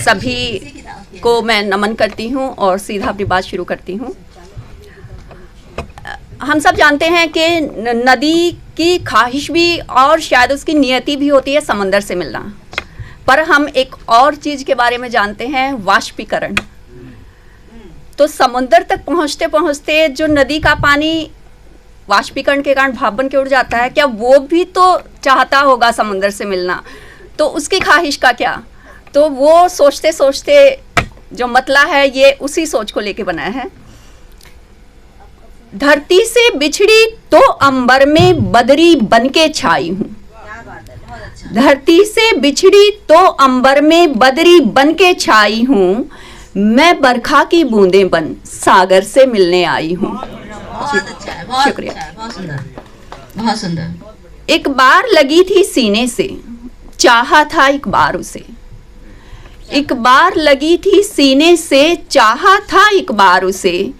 सभी को मैं नमन करती हूँ और सीधा अपनी बात शुरू करती हूँ। हम सब जानते हैं कि नदी की ख्वाहिश भी और शायद उसकी नियति भी होती है समंदर से मिलना, पर हम एक और चीज़ के बारे में जानते हैं, वाष्पीकरण। तो समुद्र तक पहुँचते पहुँचते जो नदी का पानी वाष्पीकरण के कारण भाप बन के उड़ जाता है, क्या वो भी तो चाहता होगा समुद्र से मिलना? तो उसकी ख्वाहिश का क्या? तो वो सोचते सोचते जो मतला है ये उसी सोच को लेके बनाया है। धरती से बिछड़ी तो अंबर में बदरी बनके छाई हूँ। धरती से बिछड़ी तो अंबर में बदरी बनके छाई हूँ, मैं बरखा की बूंदें बन सागर से मिलने आई हूँ। बहुत अच्छा है, बहुत शुक्रिया। अच्छा है, बहुत सुंदर, बहुत सुंदर। एक बार लगी थी सीने से, चाहा था एक बार उसे। एक बार लगी थी सीने से, चाहा था एक बार उसे,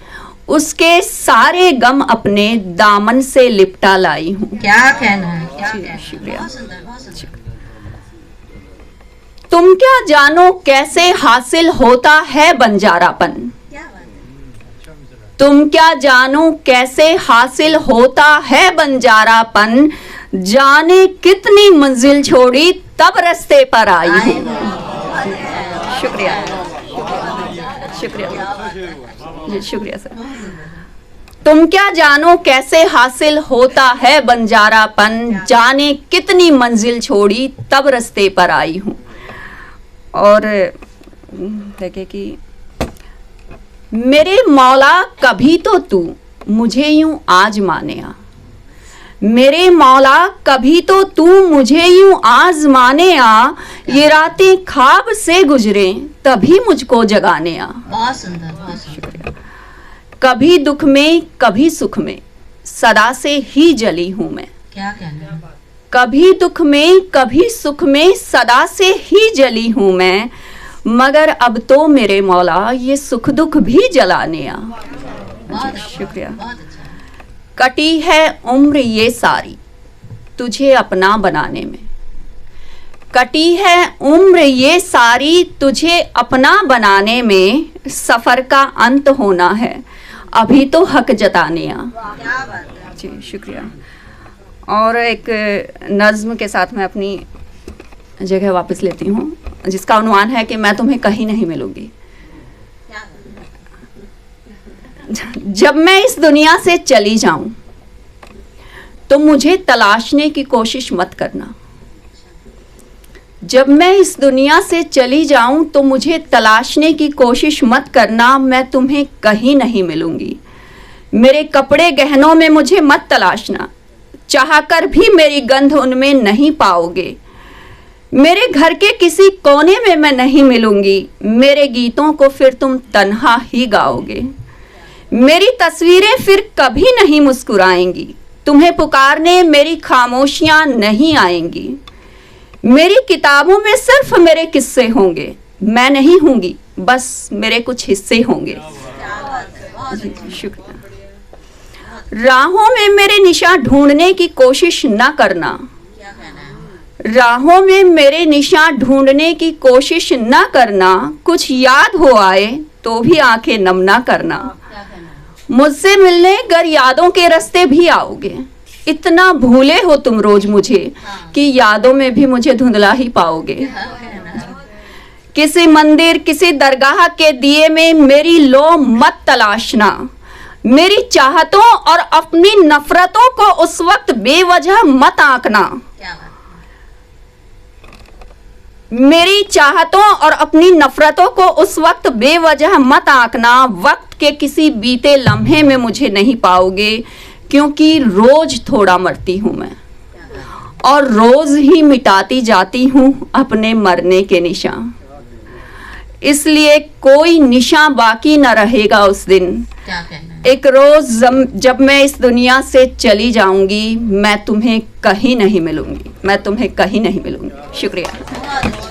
उसके सारे गम अपने दामन से लिपटा लाई हूँ। क्या कहना है, क्या कहना है, शुक्रिया। बहुत सुंदर, बहुत सुंदर। तुम क्या जानो कैसे हासिल होता है बंजारापन। क्या बात है। तुम क्या जानो कैसे हासिल होता है बंजारापन, जाने कितनी मंजिल छोड़ी तब रास्ते पर आई हूँ। शुक्रिया, शुक्रिया जी, शुक्रिया सर। तुम क्या जानो कैसे हासिल होता है बंजारापन, जाने कितनी मंजिल छोड़ी तब रास्ते पर आई हूँ। और देखे कि मेरे मौला कभी तो तू मुझे यूं आजमाने आ। मेरे मौला कभी तो तू मुझे यूं आजमाने आ, ये रातें ख्वाब से गुजरे तभी मुझको जगाने आ। बहुत सुंदर, बहुत सुंदर। कभी दुख में कभी सुख में सदा से ही जली हूँ मैं। क्या कहना है। कभी दुख में कभी सुख में सदा से ही जली हूँ मैं, मगर अब तो मेरे मौला ये सुख दुख भी जलाने आ। बहुत शुक्रिया। बहुत अच्छा। कटी है उम्र ये सारी तुझे अपना बनाने में। कटी है उम्र ये सारी तुझे अपना बनाने में, सफर का अंत होना है अभी तो हक जताने आ। क्या बात है। जी शुक्रिया। और एक नज्म के साथ मैं अपनी जगह वापस लेती हूँ, जिसका अनुमान है कि मैं तुम्हें कहीं नहीं मिलूंगी। क्या बात है। जब मैं इस दुनिया से चली जाऊं तो मुझे तलाशने की कोशिश मत करना। जब मैं इस दुनिया से चली जाऊं तो मुझे तलाशने की कोशिश मत करना, मैं तुम्हें कहीं नहीं मिलूंगी। मेरे कपड़े गहनों में मुझे मत तलाशना, चाहकर भी मेरी गंध उनमें नहीं पाओगे। मेरे घर के किसी कोने में मैं नहीं मिलूंगी, मेरे गीतों को फिर तुम तन्हा ही गाओगे। मेरी तस्वीरें फिर कभी नहीं मुस्कुराएंगी, तुम्हें पुकारने मेरी खामोशियां नहीं आएंगी। मेरी किताबों में सिर्फ मेरे किस्से होंगे, मैं नहीं होंगी, बस मेरे कुछ हिस्से होंगे। क्या बात है। बहुत अच्छा। शुक्रिया। राहों में मेरे निशान ढूंढने की कोशिश न करना। क्या कहना है। राहों में मेरे निशान ढूंढने की कोशिश न करना, कुछ याद हो आए तो भी आंखें नम ना करना। क्या कहना है। मुझसे मिलने गर यादों के रास्ते भी आओगे। इतना भूले हो तुम रोज मुझे कि यादों में भी मुझे धुंधला ही पाओगे। क्या कहना है। किसी मंदिर किसी दरगाह के दिए में मेरी लो मत तलाशना। मेरी चाहतों और अपनी नफरतों को उस वक्त बेवजह मत आंकना। क्या बात मेरी चाहतों और अपनी नफरतों को उस वक्त बेवजह मत आंकना। वक्त के किसी बीते लम्हे में मुझे नहीं पाओगे, क्योंकि रोज थोड़ा मरती हूँ मैं और रोज ही मिटाती जाती हूँ अपने मरने के निशान। इसलिए कोई निशान बाकी न रहेगा उस दिन। क्या कहना है। एक रोज जब मैं इस दुनिया से चली जाऊंगी, मैं तुम्हें कहीं नहीं मिलूंगी, मैं तुम्हें कहीं नहीं मिलूंगी। शुक्रिया। बहुत अच्छा।